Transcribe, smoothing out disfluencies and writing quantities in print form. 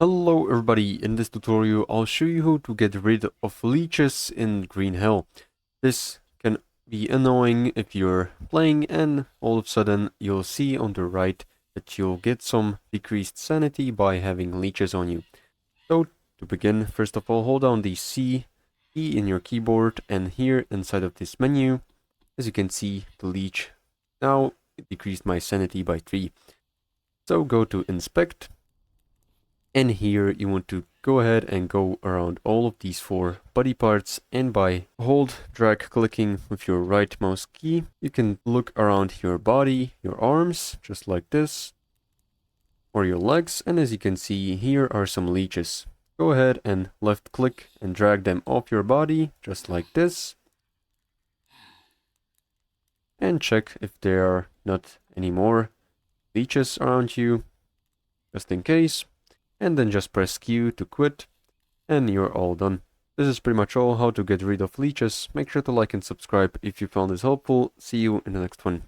Hello everybody, in this tutorial I'll show you how to get rid of leeches in Green Hell. This can be annoying if you're playing and all of a sudden you'll see on the right that you'll get some decreased sanity by having leeches on you. So to begin, first of all hold down the C key in your keyboard, and here inside of this menu, as you can see, the leech now it decreased my sanity by 3. So go to inspect. And here you want to go ahead and go around all of these 4 body parts, and by drag clicking with your right mouse key, you can look around your body, your arms, just like this, or your legs, and as you can see, here are some leeches. Go ahead and left click and drag them off your body, just like this, and check if there are not any more leeches around you, just in case. And then just press Q to quit, and you're all done. This is pretty much all how to get rid of leeches. Make sure to like and subscribe if you found this helpful. See you in the next one.